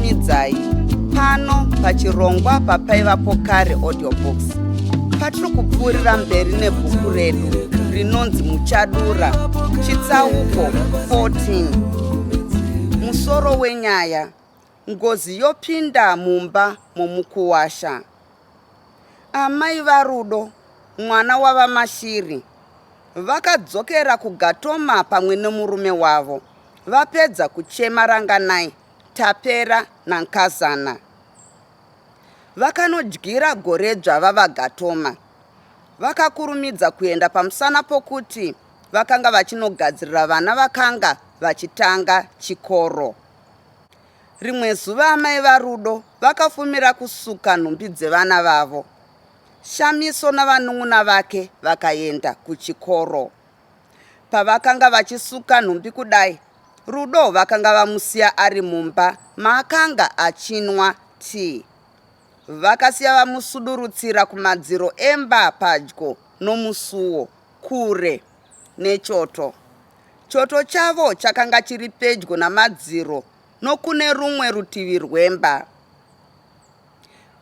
kukurumiridzai pano pachirongwa papaivapo kare audiobooks. Patiri kupfuurira mberi nebhuku redu rinonzi Muchadura, chitsauko 14. Musoro wenyaya: ngozi yopinda mumba momukuwasha. Amai vaRudo, mwana wavaMashiri, vakadzokera kuGatoma pamwe nemurume wavo. Vapedza kuchema Ranganai, Tapera naNkazana. Vakanodyira goredzva vavaGatoma. Vakakurumidza kuenda pamusana pokuti vakanga vachinogadzirira vana vakanga vachitanga chikoro. Rimwe zuva amai vaRudo vakafumira kusuka nhumbi dzevana vavo. Shamiso navanun'una vake vakaenda kuchikoro. Pavakanga vachisuka nhumbi kudai, Rudo vakanga vamusiya ari mumba maakanga achinwa tii. Vakasiya vamusudurutsira kumadziro emba padyo nomusuo, kure nechoto. Choto chavo chakanga chiri pedyo namadziro nokune rumwe rutivi rwemba.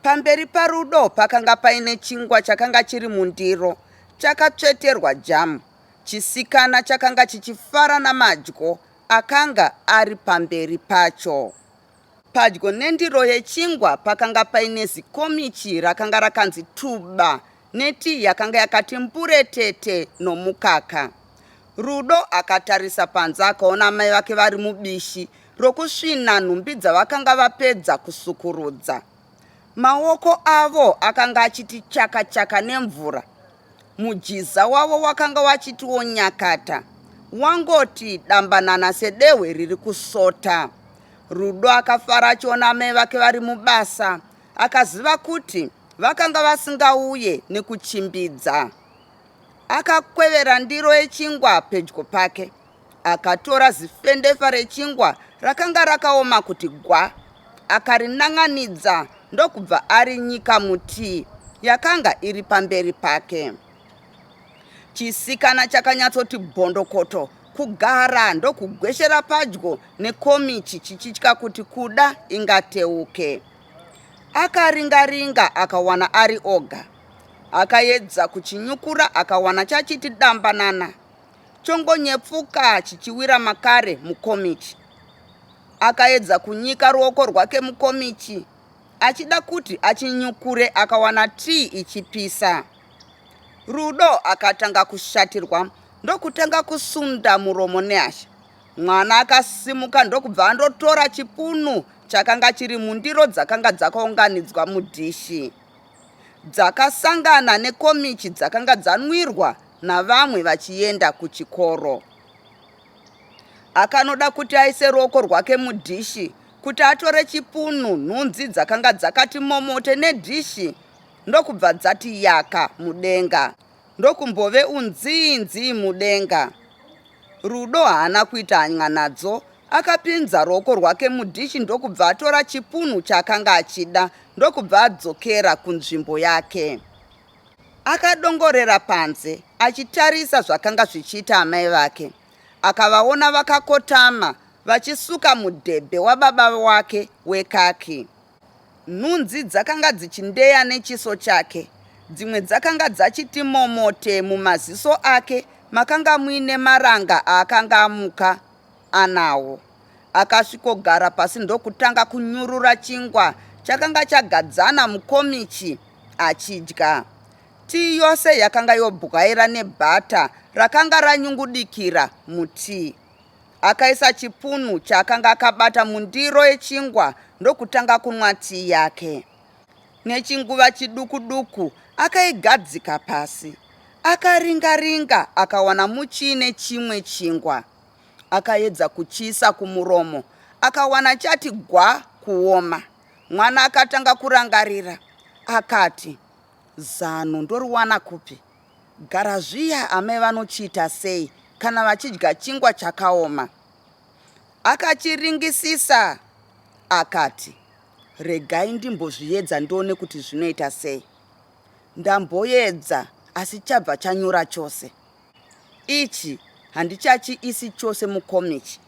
Pamberi paRudo pakanga paine chingwa chakanga chiri mundiro, chakatsveterwa jamu. Chisikana chakanga chichifara namadyo akanga ari pamberi pacho. Padyo nendiro yechingwa pakanga paine zikomichi rakanga rakanzi tuba neti yakanga yakati mburetete nomukaka. Rudo akatarisa panze akaona amai vake vari mubishi rokusvina nhumbi dzavakanga vapedza kusukurudza. Maoko avo akanga achiti chaka-chaka nemvura. Mujiza wavo wakanga wachitiwo nyakata, wangoti dambanana sedehwe riri kusota. Rudo akafara achiona amai vake vari mubasa, akaziva kuti vakanga vasingauye nekuchimbidza. Akakwevera ndiro yechingwa pedyo pake, akatora zifendefa rechingwa rakanga rakaoma kuti gwa, akarinan'anidza ndokubva arinyika mutii yakanga iri pamberi pake. Chisikana chakanyatsoti bhondokoto kugara ndokugweshera padyo nekomichi chichitya kuti kuda ingateuke. Akaringa-ringa akawana ari oga. Akaedza kuchinyukura akawana chachiti dambanana, chongonyepfuka chichiwira makare mukomichi. Akaedza kunyika ruoko rwake mukomichi achida kuti achinyukure, akawana tii ichipisa. Rudo akatanga kushatirwa ndokutanga kusunda muromo nehasha. Mwana akasimuka ndokubva andotora chipunu chakanga chiri mundiro dzakanga dzakaunganidzwa mudhishi. Dzakasangana nekomichi dzakanga dzanwirwa navamwe vachienda kuchikoro. Akanoda kuti aise ruoko rwake mudhishi kuti atore chipunu, nhunzi dzakanga dzakati momote nedhishi ndokubva dzati yaka mudenga, ndokumbove unzinzi mudenga. Rudo haana kuita hanya nadzo, akapinza ruoko rwake mudhishi ndokubva atora chipunu chaakanga achida ndokubva adzokera kunzvimbo yake. Akadongorera panze achitarisa zvakanga zvichiita amai vake. Akavaona vakakotama vachisuka mudhebhe wababa wake wekaki. Nhunzi dzakanga dzichindeya nechiso chake, dzimwe dzakanga dzachiti momote mumaziso ake makanga muine maranga aakanga amuka anawo. Akasvikogara pasi ndokutanga kunyurura chingwa chakanga chagadzana mukomichi achidya. Tii yose yakanga yobwaira nebhata rakanga ranyungudikira mutii. Akaisa chipunu chaakanga akabata mundiro yechingwa ndokutanga kunwa tii yake. Nechinguva chiduku-duku akaigadzika pasi. Akaringa-ringa akawana muchiine chimwe chingwa. Akaedza kuchiisa kumuromo, akawana chati gwa kuoma. Mwana akatanga kurangarira, akati, zano ndoriwana kupi? Garazviya amai vanochiita sei kana vachidya chingwa chakaoma? Akachiringisisa akati, regai ndimbozviedza ndione kuti zvinoita sei. Ndamboedza asi chabva chanyura chose. Ichi handichachiisi chose mukomichi.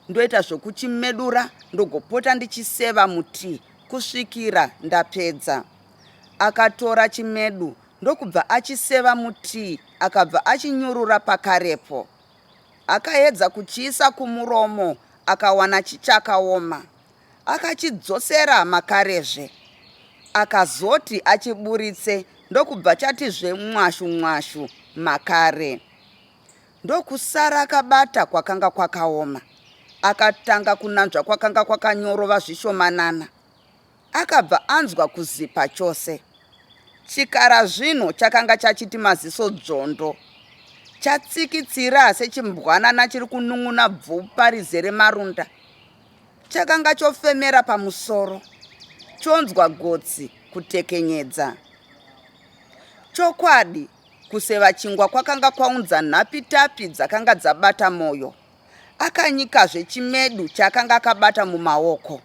ndoita zvokuchimedura ndogopota ndichiseva mutii kusvikira ndapedza. Akatora chimedu ndokubva achiseva mutii akabva achinyurura pakarepo. Akaedza kuchiisa kumuromo akawana chichakaoma. Akachidzosera makarezve. Akazoti achiburitse ndokubva chatizve mwashu mwashu makare. Ndokusara akabata kwakanga kwakaoma. Akatanga kunanzva kwakanga kwakanyorova zvishomanana. Akabva anzwa kuzipa chose. Chikara zvino chakanga chachiti maziso dzondo. Chatsikitsira sechimbwanana chiri kunun'una bvupa rizere marunda. Chakanga chofemera pamusoro. Chonzwa gotsi kutekenyedza. Chokwadi, kuseva chingwa kwakanga kwaunza nhapitapi dzakanga dzabata moyo. Akanyikazve chimedu chakanga akabata mumaoko.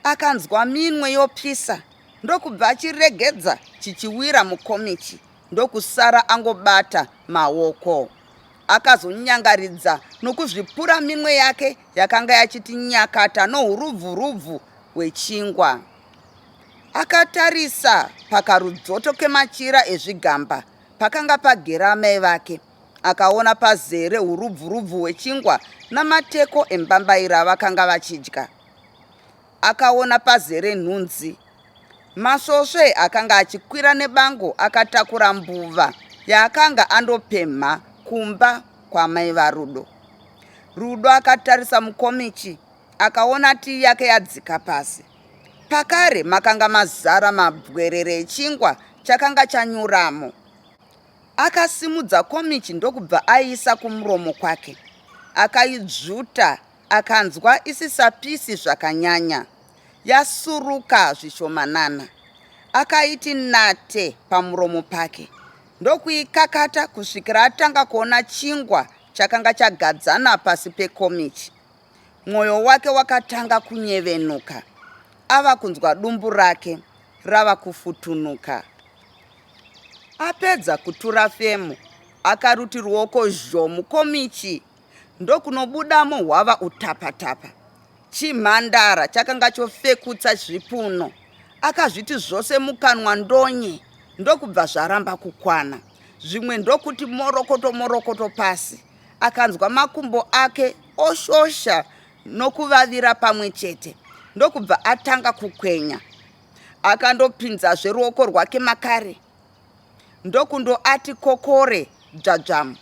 Akanzwa minwe yopisa. Ndokubva achiregedza chichiwira mukomichi. Ndokusara angobata maoko. Akazonyangaridza nokuzvipura minwe yake yakanga yachiti nyakata nohurubvurubvu hwechingwa. Akatarisa pakarudzoto kemachira ezvigamba pakanga pagere amai vake. Akaona pazere hurubvurubvu hwechingwa namateko embambaira vakanga vachidya. Akaona pazere nhunzi. Masvosve akanga achikwira nebango akatakura mbuva yaakanga andopemha kumba kwamai vaRudo. Rudo akatarisa mukomichi akaona tii yake yadzika pasi. Pakare makanga mazara mabwerere echingwa chakanga chanyuramo. Akasimudza komichi ndokubva aiisa kumuromo kwake. Akaidzvuta akanzwa isisapisi zvakanyanya. Yasuruka zvishomanana. Akaiti nate pamuromo pake. Ndokuikakata kusvikira atanga kuona chingwa chakanga chagadzana pasi pekomichi. Mwoyo wake wakatanga kunyevenuka. Ava kunzwa dumbu rake rava kufutunuka. Apedza kutura femu, akaruti ruoko zho mukomichi. Ndokunobudamo hwava utapatapa. Chimhandara chakanga chofekutsa zvipuno. Akazviti zvose mukanwa ndonye. Ndokubva zvaramba kukwana. Zvimwe ndokuti morokoto morokoto pasi. Akanzwa makumbo ake oshosha nokuvavira pamwe chete. Ndokubva atanga kukwenya. Akandopinzazve ruoko rwake makare. Ndokundo ati kokore dzvadzvamu.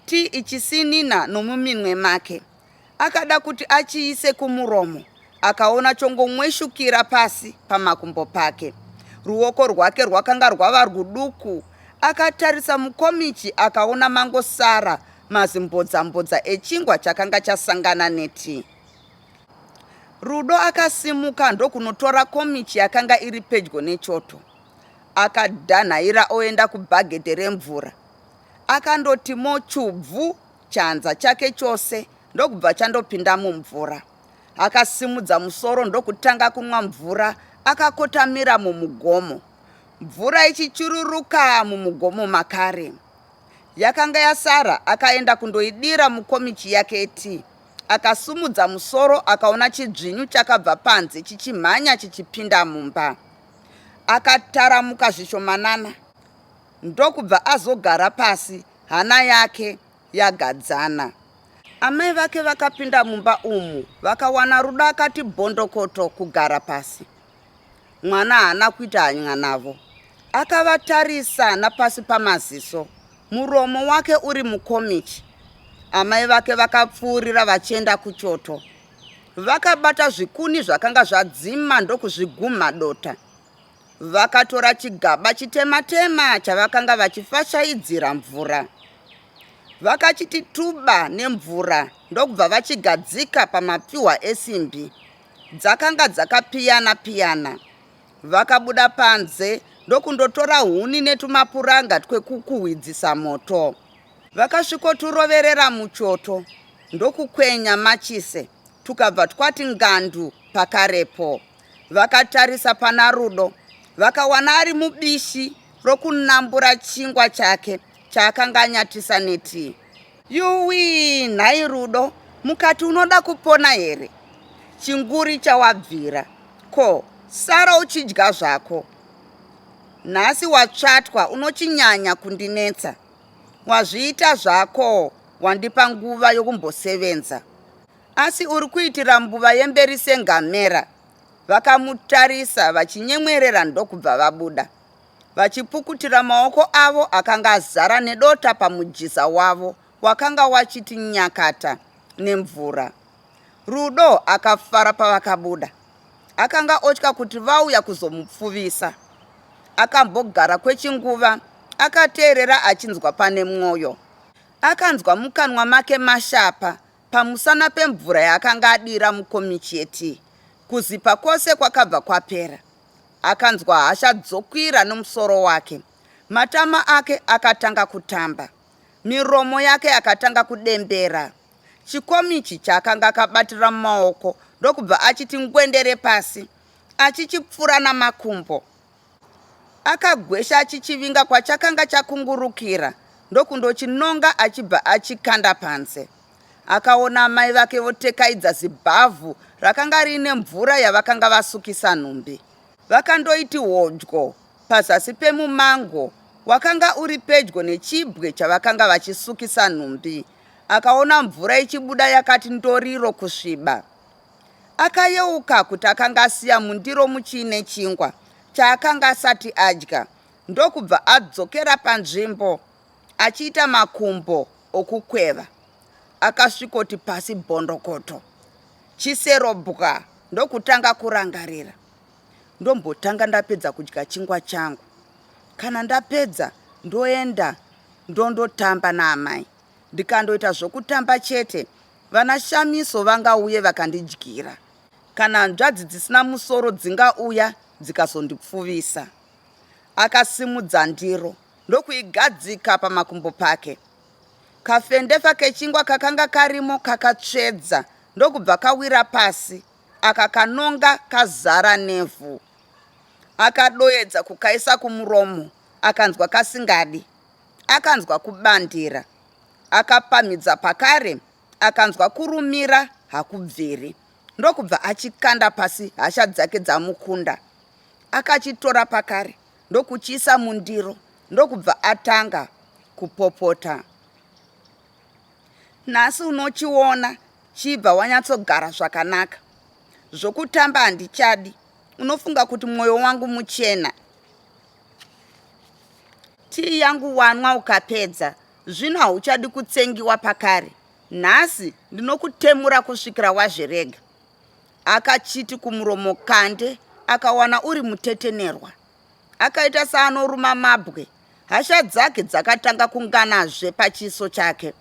Tii ichisinina nomuminwe make. Akada kuti achiise kumuromo. Akaona chongomweshukira pasi pamakumbo pake. Ruoko rwake rwakanga rwava ruduku. Akatarisa mukomichi akaona mangosara mazimbodzambodza echingwa chakanga chasangana netii. Rudo akasimuka ndokunotora komichi yakanga iri pedyo nechoto. Akadhanhaira oenda kubhagedhe remvura. Akandoti mochubvu chanza chake chose ndokubva chandopinda mumvura. Akasimudza musoro ndokutanga kunwa mvura. Akakotamira mumugomo. Mvura ichichururuka mumugomo makare. Yakanga yasara akaenda kundoidira mukomichi yake etii. Akasumudza musoro akaona chidzvinyu chakabva panze chichimhanya chichipinda mumba. Akataramuka zvishomanana. Ndokubva azogara pasi, hana yake yagadzana. Amai vake vakapinda mumba umu vakawana Rudo akati bhondokoto kugara pasi. Mwana haana kuita hanya navo. Akavatarisa napasi pamaziso. Muromo wake uri mukomichi. Amai vake vakapfuurira vachienda kuchoto. Vakabata zvikuni zvakanga zvadzima ndokuzviguma dota. Vakatora chigaba chitema-tema chavakanga vachifashaidzira mvura. Vakachiti tuba nemvura ndokubva vachigadzika pamapfihwa esimbi. Dzakanga dzakapiyana-piyana. Vakabuda panze ndokundotora huni netumapuranga twekukuhwidzisa moto. Vakasvikoturoverera muchoto ndokukwenya machise. Tukabva twati ngandu pakarepo. Vakatarisa pana Rudo. Vakawana ari mubishi rokunambura chingwa chake chaakanga anyatisa netii. Yuwi, nhai Rudo, mukati unoda kupona here? Chinguri chawabvira, ko sara uchidya zvako. Nhasi watsvatwa unochinyanya kundinetsa. Wazviita zvako, wandipa nguva yokumbosevenza. Asi uri kuitira mbuva yemberi sengamera. Vakamutarisa vachinyemwerera ndokubva vabuda, vachipukutira maoko avo akanga azara nedota pamujiza wavo wakanga wachiti nyakata nemvura. Rudo akafara pavakabuda. Akanga otya kuti vauya kuzomupfuvisa. Akambogara kwechinguva, akateerera achinzwa pane mwoyo. Akanzwa mukanwa make mashapa pamusana pemvura yaakanga adira mukomichi yetii. Kuzipa kwose kwakabva kwapera. Akanzwa hasha dzokwira nomusoro wake. Matama ake akatanga kutamba. Miromo yake akatanga kudembera. Chikomichi chaakanga akabatira mumaoko ndokubva achiti ngwendere pasi, achichipfura namakumbo. Akagwesha achichivinga kwachakanga chakungurukira ndokundochinonga achibva achikanda panze. Akaona amai vake votekaidza zibhavhu rakanga riine mvura yavakanga vasukisa nhumbi. Vakandoiti hodyo pazasi pemumango wakanga uri pedyo nechibwe chavakanga vachisukisa nhumbi. Akaona mvura ichibuda yakati ndoriro kusviba. Akayeuka kuti akanga asiya mundiro muchiine chingwa chaakanga asati adya, ndokubva adzokera panzvimbo achiita makumbo okukweva. Akasvikoti pasi bhondokoto. Chiserobwa ndokutanga kurangarira. Ndombotanga ndapedza kudya chingwa changu. Kana ndapedza ndoenda ndondotamba naamai. Ndikandoita zvokutamba chete, vana Shamiso vangauye vakandidyira. Kana hanzvadzi dzisina musoro dzingauya dzikazondipfuvisa. Akasimudza ndiro ndokuigadzika pamakumbo pake. Kafendefa kechingwa kakanga karimo kakatsvedza ndokubva kawira pasi, akakanonga kazara nevhu. Akadoedza kukaisa kumuromo, akanzwa kasingadi. Akanzwa kubandira. Akapamhidza pakare, akanzwa kurumira hakubviri. Ndokubva achikanda pasi hasha dzake dzamukunda. Akachitora pakare ndokuchiisa mundiro, ndokubva atanga kupopota. Nhasi unochiona chibva wanyatsogara zvakanaka. Zvokutamba handichadi. Unofunga kuti mwoyo wangu muchena. Tii yangu wanwa ukapedza, zvino hauchadi kutsengiwa pakare. Nhasi ndinokutemura kusvikira wazvirega. Akachiti kumuromo kande, akawana uri mutetenerwa. Akaita saanoruma mabwe. Hasha dzake dzakatanga kunganazve pachiso chake.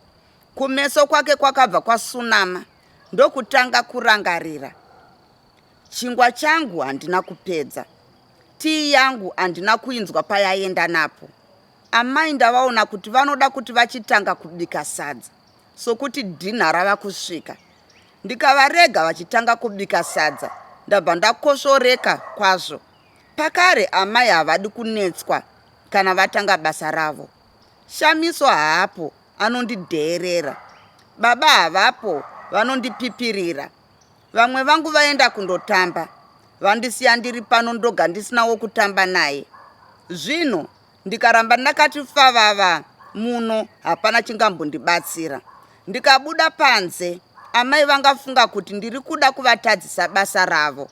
Kumeso kwake kwakabva kwasunama, ndokutanga kurangarira. Chingwa changu handina kupedza. Tii yangu handina kuinzwa payaenda napo. Amai ndavaona kuti vanoda kuti vachitanga kubika sadza, sokuti dhina rava kusvika. Ndikavarega vachitanga kubika sadza, ndabva ndakoshoreka kwazvo. Pakare amai havadi kunetswa kana vatanga basa ravo. Shamiso haapo, anondidheerera. Baba havapo, vanondipipirira. Vamwe vangu vaenda kundotamba, vandisiya ndiri pano ndoga ndisinawo kutamba naye. Zvino ndikaramba ndakati favava muno, hapana chingambondibatsira. Ndikabuda panze, amai vangafunga kuti ndiri kuda kuvatadzisa basa ravo.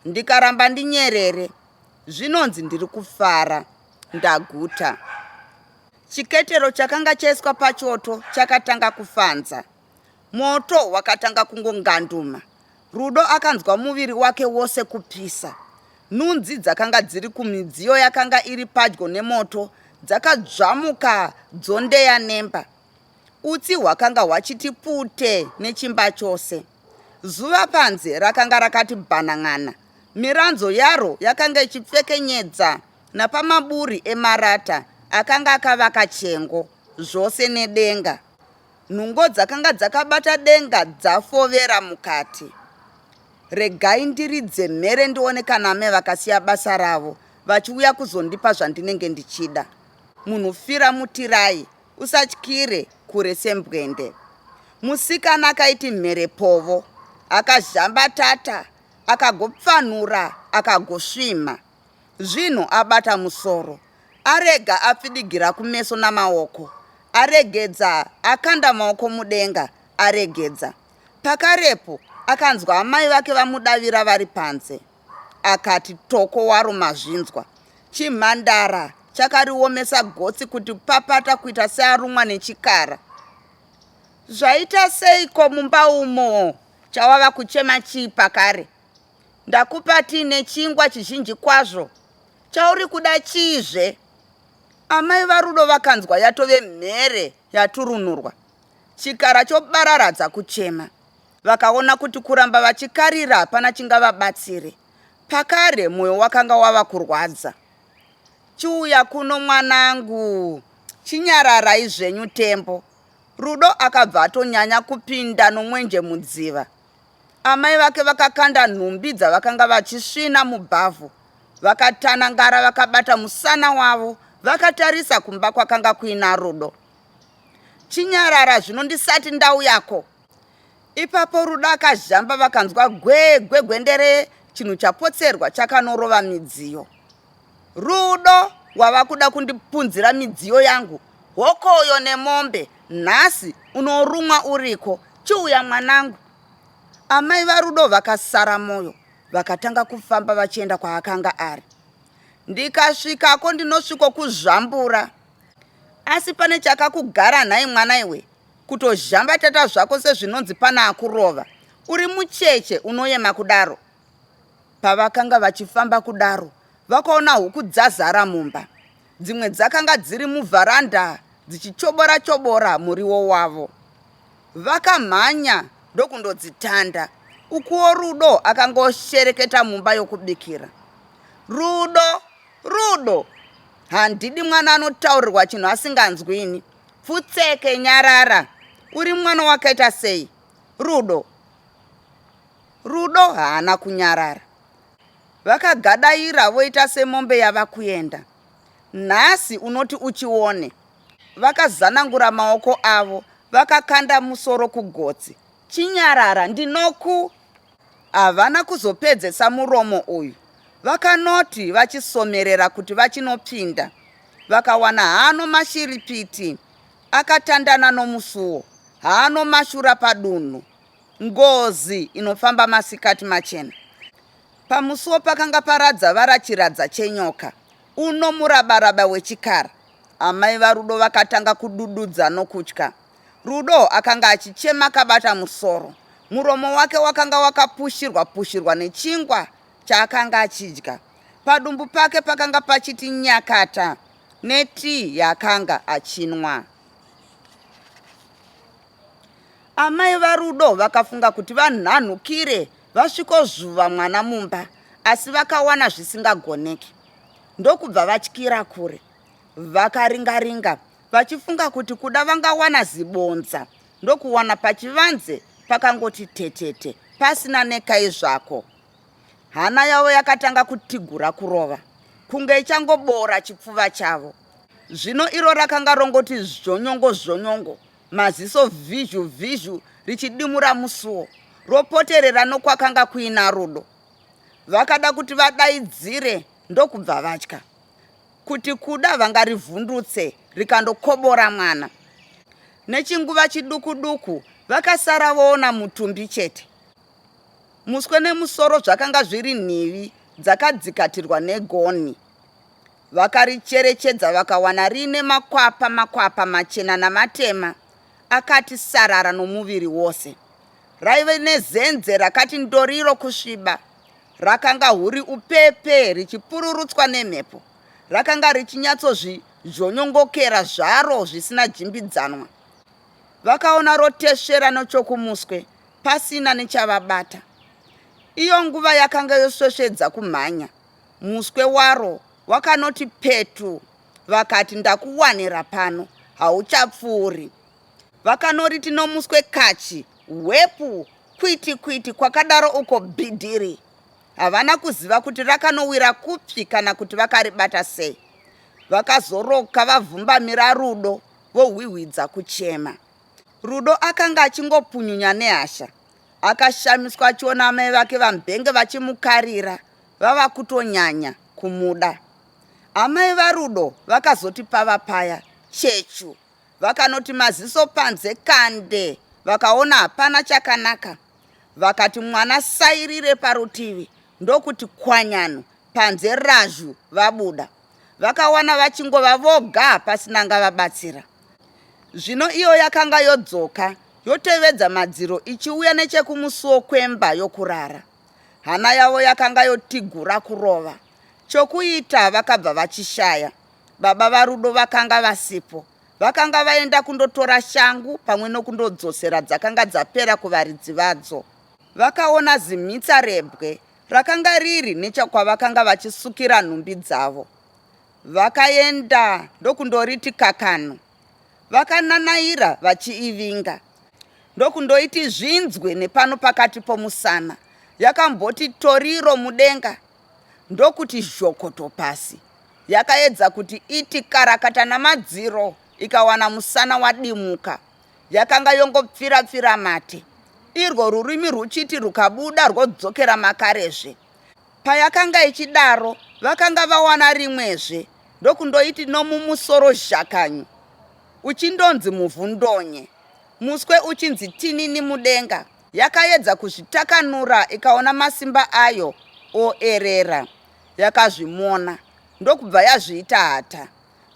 Ndikaramba ndinyerere, zvinonzi ndiri kufara, ndaguta. Chiketero chakanga chaiswa pachoto chakatanga kufanza. Moto wakatanga kungonganduma. Rudo akanzwa muviri wake wose kupisa. Nhunzi dzakanga dziri kumidziyo yakanga iri padyo nemoto dzakadzvamuka dzondeya nemba. Utsi hwakanga hwachiti pute nechimba chose. Zuva panze rakanga rakati bhanang'ana. Miranzo yaro yakanga ichipfekenyedza napamaburi emarata akanga akavaka chengo, zvose nedenga. Nhungo dzakanga dzakabata denga dzafovera mukati. Regai ndiridze mhere ndione kana ame vakasiya basa ravo vachiuya kuzondipa zvandinenge ndichida. Munhu fira mutirai, usatyire kure sembwende. Musikana akaiti mherepovo, akazhambatata, akagopfanura, akagosvima. Zvino abata musoro, arega apfidigira kumeso namaoko, aregedza, akanda maoko mudenga, aregedza. Pakarepo akanzwa amai vake vamudavira vari panze. Akati toko waro mazvinzwa. Chimhandara chakariomesa gotsi kuti papata kuita searumwa nechikara. Zvaita seiko mumba umo? Chawava kuchema chii pakare? Ndakupa tii nechingwa chizhinji kwazvo. Chauri kuda chiizve? Amai vaRudo vakanzwa yatove mhere yaturunurwa. Chikara chobararadza kuchema. Vakaona kuti kuramba vachikarira hapana chingavabatsire. Pakare mwoyo wakanga wava kurwadza. Chiuya kuno mwanangu, chinyararai zvenyu tembo. Rudo akabva atonyanya kupinda nomwenje mudziva. Amai vake vakakanda nhumbi dzavakanga vachisvina mubhavhu. Vakatanangara vakabata musana wavo, vakatarisa kumba kwakanga kuina Rudo. Chinyarara zvino ndisati ndau yako. Ipapo Rudo akazhamba, vakanzwa gwegwe gwendere, chinhu chapotserwa chakanorova midziyo. Rudo, wava kuda kundipunzira midziyo yangu? Hokoyo nemombe, nhasi unorumwa uriko. Chiuya mwanangu. Amai vaRudo vakasara moyo, vakatanga kufamba vachienda kwaakanga ari. Ndikasvikako ndinosviko kuzvambura. Asi pane chakakugara nhai mwana iwe, kutozhambatata zvako sezvinonzi pana akurova. Uri mucheche unoyema kudaro. Pavakanga vachifamba kudaro, vakaona huku dzazara mumba. Dzimwe dzakanga dziri muvharanda dzichichobora chobora muriwo wavo. Vakamhanya ndokundodzitanda. Ukuwo Rudo akangoshereketa mumba yokubikira. Rudo, Rudo, handidi mwana anotaurirwa chinhu asinganzwini. Pfutseke nyarara. Uri mwana wakaita sei? Rudo. Rudo haana kunyarara. Vakagadaira voita semombe yava kuenda. Nhasi unoti uchione. Vakazanangura maoko avo, vakakanda musoro kugotsi. Chinyarara ndinoku. Havana kuzopedzesa muromo uyu. Vakanoti vachisomerera kuti vachinopinda. Vakawana hano mashiripiti akatandana nomusuwo, hano mashura padunhu, ngozi inofamba masikati machena. Pamusuwo pakanga paradza varachiradza chenyoka, uno murabaraba wechikara. Amai vaRudo vakatanga kudududza nokutya. Rudo akanga achichema akabata musoro. Muromo wake wakanga wakapushirwa nechingwa chaakanga achidya. Padumbu pake pakanga pachiti nyakata netii yaakanga achinwa. Amai vaRudo vakafunga kuti vanhanhukire vasvikozvuva mwana mumba, asi vakawana zvisingagoneki. Ndokubva vatyira kure. Vakaringaringa vachifunga kuti kuda vangawana zibonza, ndokuwana pachivanze pakangoti tetete, pasina nekai zvako. Hana yavo yakatanga kutigura kurova, kunge ichangobora chipfuva chavo. Zvino iro rakanga rongoti zvonyongo, maziso vhizhu richidimura musuwo, ropoterera nokwakanga kuina Rudo. Vakada kuti vadaidzire, ndokubva vatya kuti kuda vangarivhundutse rikandokobora mwana. Nechinguva chiduku vakasara voona mutumbi chete. Muswe nemusoro zvakanga zviri nhivi dzakadzikatirwa negoni. Vakaricherechedza vakawana rine makwapa machena namatema akati sarara nomuviri wose. Raive nezenze rakati ndoriro kusviba. Rakanga huri upepe richipururutswa nemhepo. Rakanga richinyatsozvizvonyongokera zvaro zvisina jimbidzanwa. Vakaona rotesvera nechokumuswe, pasina nechavabata. Iyo nguva yakanga yosvesvedza kumhanya. Muswe waro wakanoti petu. Vakati ndakuwanira pano, hauchapfuuri. Vakanoriti nomuswe kachi, hwepu, kwiti kwakadaro uko bhidhiri. Havana kuziva kuti rakanowira kupi kana kuti vakaribata sei. Vakazoroka vavhumbamira Rudo, vohwihwidza kuchema. Rudo akanga achingopunyunya nehasha. Akashamiswa achiona amai vake vamubhenge vachimukarira vava kutonyanya kumuda. Amai vaRudo vakazoti pava paya chechu, vakanoti maziso panze kande, vakaona hapana chakanaka. Vakati mwana sairire parutivi, ndokuti kwanyano panze razhu vabuda. Vakawana vachingova voga pasina ngavabatsira. Zvino iyo yakanga yodzoka yotevedza madziro ichiuya nechekumusuwo kwemba yokurara. Hana yavo yakanga yotigura kurova. Chokuita vakabva vachishaya. Baba vaRudo vakanga vasipo. Vakanga vaenda kundotora shangu pamwe nokundodzosera dzakanga dzapera kuvaridzi vadzo. Vakaona zimitsa rebwe rakanga riri nechakwavakanga vachisukira nhumbi dzavo. Vakaenda ndokundoriti kakano. Vakananaira vachiivinga. Ndokundoiti zvinzwe nepano pakati pomusana. Yakamboti toriro mudenga. Ndokuti zhokoto pasi. Yakaedza kuti iti karakata namadziro, ikawana musana wadimuka. Yakanga yongopfira mate. Irwo rurimi ruchiti rukabuda rwodzokera makarezve. Payakanga ichidaro, vakanga vawana rimwezve. Ndokundoiti nomumusoro zhakanyu. Uchindonzi muvhundonye. Muswe uchinzi tinini mudenga. Yakaedza kuzvitakanura ikaona masimba ayo oerera. Yakazvimona. Ndokubva yazviita hata.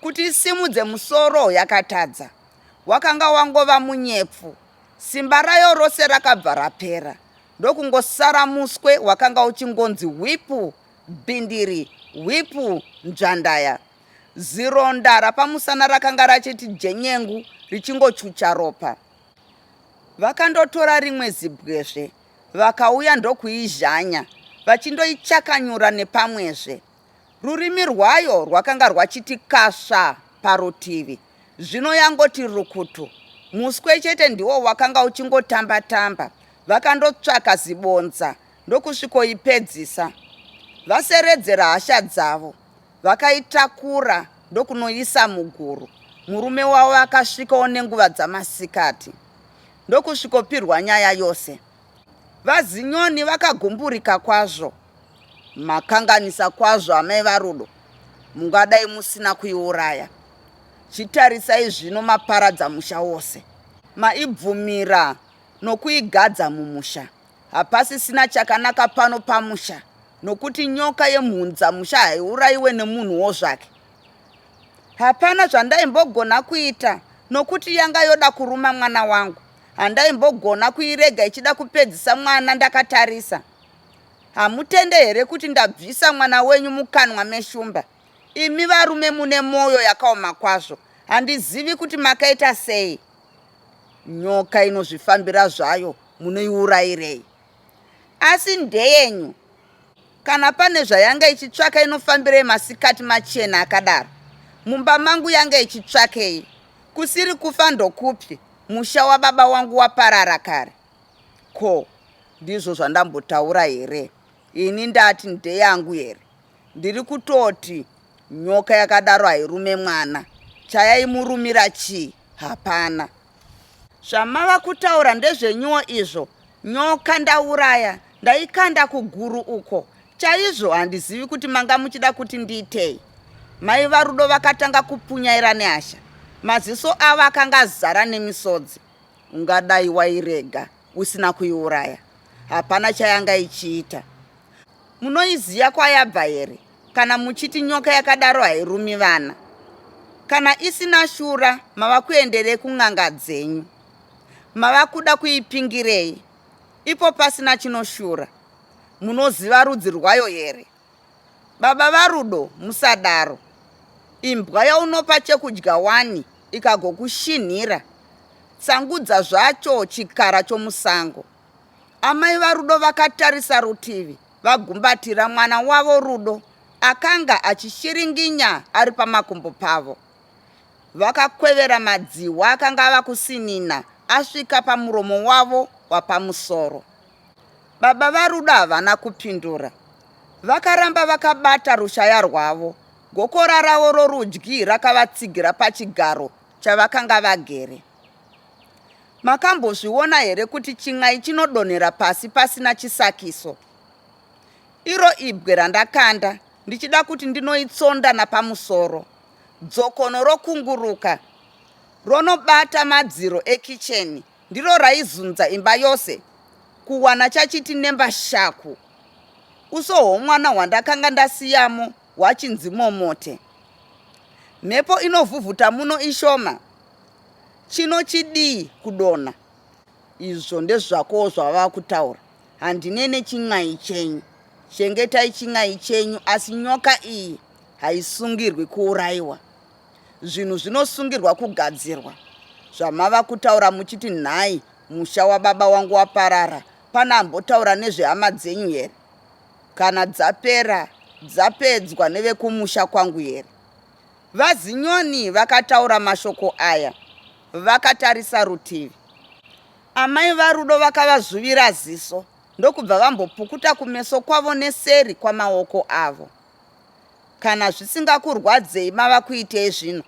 Kuti isimudze musoro yakatadza. Wakanga wangova munyepfu. Simba rayo rose rakabva rapera. Ndokungosara muswe wakanga uchingonzi hwipu bhindiri, hwipu nzvandaya. Zironda rapamusana rakanga rachiti jenyengu richingochucha ropa. Vakandotora rimwe zibwezve. Vakauya ndokuizhanya. Vachindoichakanyura nepamwezve. Rurimi rwayo rwakanga rwachiti kasva parutivi. Zvino yangoti rukutu. Muswe chete ndiwo wakanga uchingotamba-tamba. Vakandotsvaka zibonza ndokusvikoipedzisa. Vaseredzera hasha dzavo. Vakaitakura ndokunoisa muguru. Murume wavo akasvikawo nenguva dzamasikati. Ndokusvikopirwa nyaya yose. Vazinyoni vakagumburika kwazvo. Makanganisa kwazvo amai vaRudo. Mungadai musina kuiuraya. Chitarisai zvino maparadza musha wose. Maibvumira nokuigadza mumusha. Hapasisina chakanaka pano pamusha. Nokuti nyoka yemhunza musha haiurayiwe nemunhuwo zvake. Hapana zvandaimbogona kuita nokuti yanga yoda kuruma mwana wangu. Handaimbogona kuirega ichida kupedzisa mwana ndakatarisa. Hamutende here kuti ndabvisa mwana wenyu mukanwa meshumba? Imi varume mune moyo yakaoma kwazvo. Handizivi kuti makaita sei. Nyoka inozvifambira zvayo munoiurayirei? Asi ndeyenyu. Kana pane zvayanga ichitsvaka inofambirei masikati machena akadaro? Mumba mangu yanga ichitsvakei? Kusiri kufa ndokupi? Musha wababa wangu waparara kare. Ko, ndizvo zvandambotaura here? Ini ndati ndeyangu here? Ndiri kutoti nyoka yakadaro hairume mwana. Chayaimurumira chii? Hapana. Zvamava kutaura ndezvenyuwo izvo. Nyoka ndauraya, ndaikanda kuguru uko. Chaizvo handizivi kuti manga muchida kuti ndiitei. Mai vaRudo vakatanga kupunyaira nehasha. Maziso avo akanga azara nemisodzi. Ungadai wairega usina kuiuraya. Hapana chayanga ichiita. Munoiziya kwayabva here? Kana muchiti nyoka yakadaro hairumi vana? Kana isina shura, mava kuenderei kun'anga dzenyu? Mava kuda kuipingirei? Ipo pasina chinoshura. Munoziva rudzi rwayo here? Baba vaRudo, musadaro. Imbwa yaunopa chekudya wani ikagokushinhira. Tsangudza zvacho chikara chomusango. Amai vaRudo vakatarisa rutivi. Vagumbatira mwana wavo Rudo akanga achishiringinya ari pamakumbo pavo. Vakakwevera madziwa akanga ava kusinina asvika pamuromo wavo wapamusoro. Baba vaRudo havana kupindura. Vakaramba vakabata rushaya rwavo. Gokora ravo rorudyi rakavatsigira pachigaro chavakanga vagere. Makambozviona here kuti chin'ai chinodonhera pasi pasina chisakiso? Iro ibwe randakanda ndichida kuti ndinoitsonda napamusoro. Dzokono rokunguruka ronobata madziro ekicheni ndiro raizunza imba yose kuwana chachiti nembashaku. Uso hwomwana hwandakanga ndasiyamo hwachinzi momote. Mhepo inovhuvhuta muno ishoma. Chino chidii kudonha. Izvo ndezvakowo zvavava kutaura. Handine nechin'ai chenyu. Chengetai chin'ai chenyu, asi nyoka iyi haisungirwi kuurayiwa. Zvinhu zvinosungirwa kugadzirwa. Zvamava kutaura muchiti nhai musha wababa wangu waparara, pana ambotaura nezvehama dzenyu here? Kana dzapera, dzapedzwa nevekumusha kwangu here? Vazinyoni vakataura mashoko aya, vakatarisa rutivi. Amai varudo vakavazvuvira ziso, ndokubva vambopukuta kumeso kwavo neseri kwamaoko avo. Kana zvisingakurwadzei mava kuitei zvino,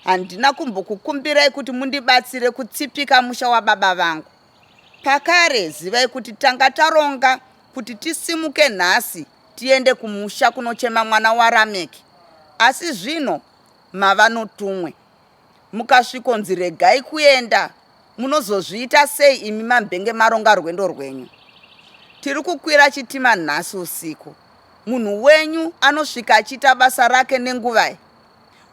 handina kumbokukumbirai kuti mundibatsire kutsipika musha wababa vangu. Pakare zivai kuti tanga taronga kuti tisimuke nhasi tiende kumusha kunochema mwana waRameki. Asi zvino mava notumwe. Mukasvikonzi regai kuenda, munozozviita sei imi mambenge maronga rwendo rwenyu? Tiri kukwira chitima nhasi usiku. Munhu wenyu anosvika achiita basa rake nenguvai.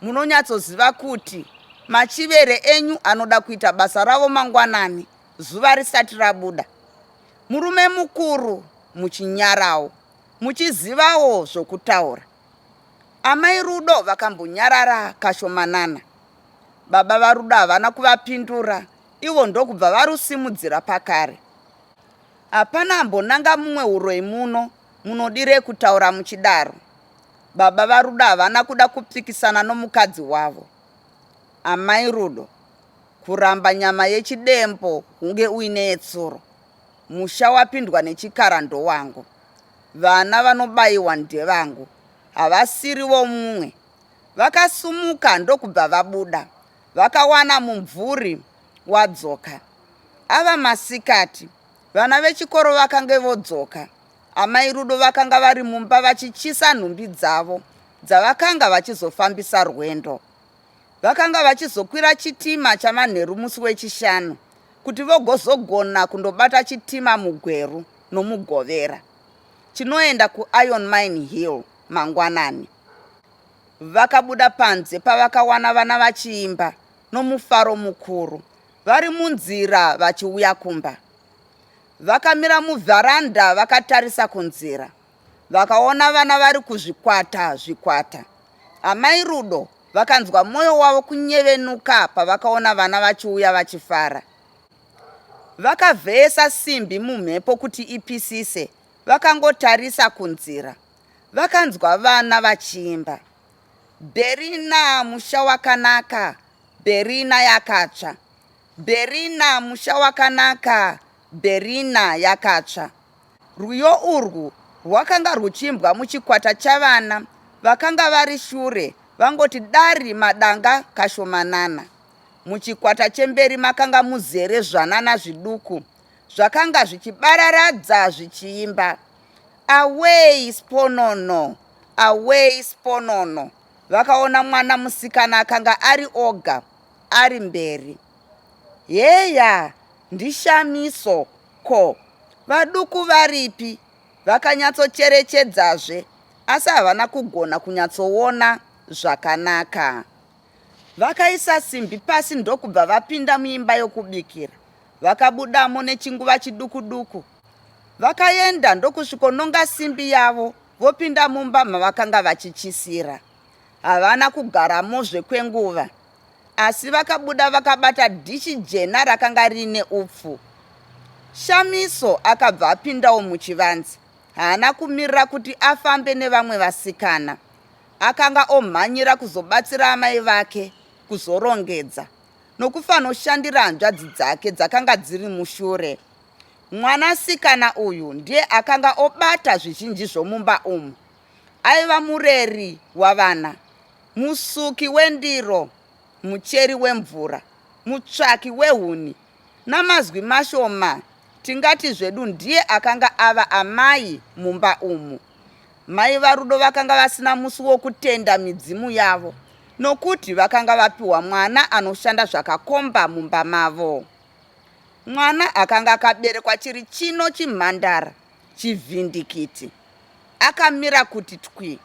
Munonyatsoziva kuti machivere enyu anoda kuita basa ravo mangwanani, zuva risati rabuda. Murume mukuru, muchinyarawo, muchizivawo zvokutaura. Amai Rudo vakambonyarara kashomanana. Baba vaRudo havana kuvapindura, ivo ndokubva varusimudzira pakare. Hapana ambonanga mumwe uroi muno, munodire kutaura muchidaro. Baba vaRudo havana kuda kupikisana nomukadzi wavo. Amai Rudo, kuramba nyama yechidembo hunge uine yetsuro. Musha wapindwa nechikara ndowangu. Vana vanobayiwa ndevangu, havasiriwo mumwe. Vakasumuka ndokubva vabuda, vakawana mumvuri wadzoka. Ava masikati, vana vechikoro vakanga vodzoka. Amai Rudo vakanga vari mumba vachichisa nhumbi dzavo dzavakanga vachizofambisa rwendo. Vakanga vachizokwira chitima chamanheru musi wechishanu kuti vogozogona kundobata chitima muGweru nomuGovera chinoenda kuIron Mine Hill mangwanani. Vakabuda panze pavakawana vana vachiimba nomufaro mukuru, vari munzira vachiuya kumba. Vakamira muvharanda vakatarisa kunzira. Vakaona vana vari kuzvikwata zvikwata. Amai Rudo vakanzwa mwoyo wavo kunyevenuka pavakaona vana vachiuya vachifara. Vakavheyesa simbi mumhepo kuti ipisise, vakangotarisa kunzira. Vakanzwa vana vachiimba, Bherina musha wakanaka, Bherina yakatsva. Bherina musha wakanaka, Bherina yakatsva. Rwiyo urwu rwakanga ruchiimbwa muchikwata chavana vakanga vari shure vangoti dari madanga kashomanana. Muchikwata chemberi makanga muzere zvanana zviduku zvakanga zvichibararadza zvichiimba, away sponono, away sponono. Vakaona mwana musikana akanga ari oga, ari mberi. Heya, ndishamiso ko, vaduku varipi? Vakanyatsocherechedzazve, asi havana kugona kunyatsoona zvakanaka. Vakaisa simbi pasi ndokubva vapinda muimba yokubikira. Vakabudamo nechinguva chiduku-duku. Vakaenda ndokusvikononga simbi yavo, vopinda mumba mavakanga vachichisira. Havana kugaramo zvekwenguva, asi vakabuda vakabata dhishi jena rakanga rine upfu. Shamiso akabva apindawo muchivanze. Haana kumirira kuti afambe nevamwe vasikana. Akanga omhanyira kuzobatsira amai vake kuzorongedza nokufanoshandira hanzvadzi dzake dzakanga dziri mushure. Mwanasikana uyu ndiye akanga obata zvizhinji zvomumba umu. Aiva mureri wavana, musuki wendiro, mucheri wemvura, mutsvaki wehuni Namazwi mashoma tingati zvedu ndiye akanga ava amai mumba umu. Mai varudo vakanga vasina musi wokutenda midzimu yavo, nokuti vakanga vapiwa mwana anoshanda zvakakomba mumba mavo. Mwana akanga akaberekwa chiri chino chimhandara, chivhindikiti. Akamira kuti twi.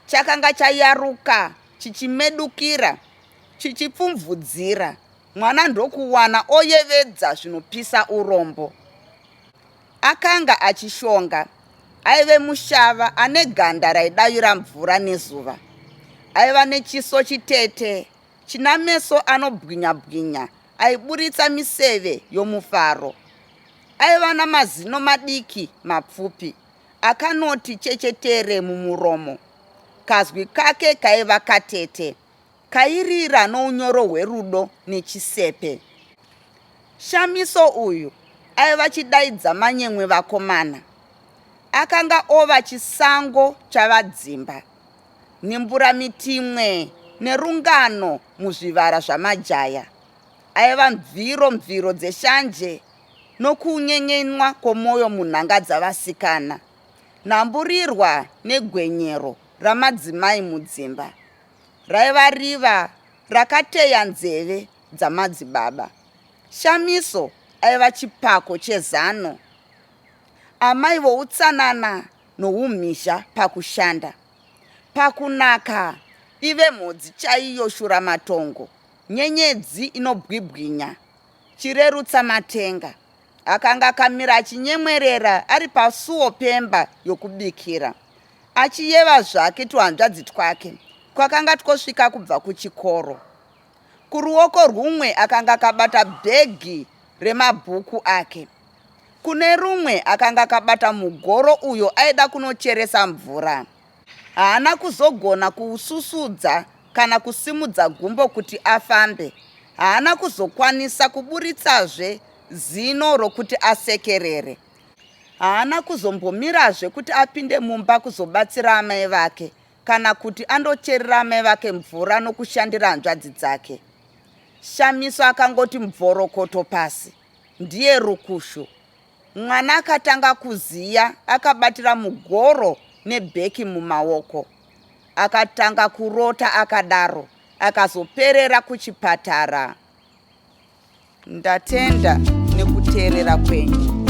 Chakanga chayaruka, chichimedukira, chichipfumvudzira. Mwana ndokuwana oyevedza zvinopisa urombo. Akanga achishonga. Aive mushava ane ganda raidavira mvura nezuva. Aiva nechiso chitete, china meso anobwinya-bwinya, aiburitsa miseve yomufaro. Aiva namazino madiki mapfupi, akanoti chechetere mumuromo. Kazwi kake kaiva katete, kairira nounyoro hwerudo nechisepe. Shamiso uyu aiva chidaidza manyemwe vakomana. Akanga ova chisango chavadzimba, nemburamitimwe nerungano muzvivara zvamajaya. Aiva mviro dzeshanje nokunyenyenwa kwomwoyo munhanga dzavasikana, nhamburirwa negwenyero ramadzimai mudzimba. Raiva riva rakateya nzeve dzamadzibaba. Shamiso aiva chipako chezano, amai voutsanana noumhizha pakushanda, pakunaka, ive mhodzi chaiyo shuramatongo, nyenyedzi inobwibwinya, chirerutsa matenga. Akanga akamira achinyemwerera ari pasuo pemba yokubikira, achiyeva zvake tuhanzvadzi twake kwakanga twosvika kubva kuchikoro. Kuruoko rumwe akanga akabata bhegi remabhuku ake, kune rumwe akanga akabata mugoro uyo aida kunocheresa mvura. Haana kuzogona kuususudza kana kusimudza gumbo kuti afambe. Haana kuzokwanisa kuburitsazve zino rokuti asekerere. Haana kuzombomirazve kuti apinde mumba kuzobatsira amai vake kana kuti andocherera amai vake mvura nokushandira hanzvadzi dzake. Shamiso akangoti mvorokoto pasi, ndiye rukushu. Mwana akatanga kuziya, akabatira mugoro nebheki mumaoko. Akatanga kurota akadaro, akazoperera kuchipatara. Ndatenda nekuteerera kwenyu.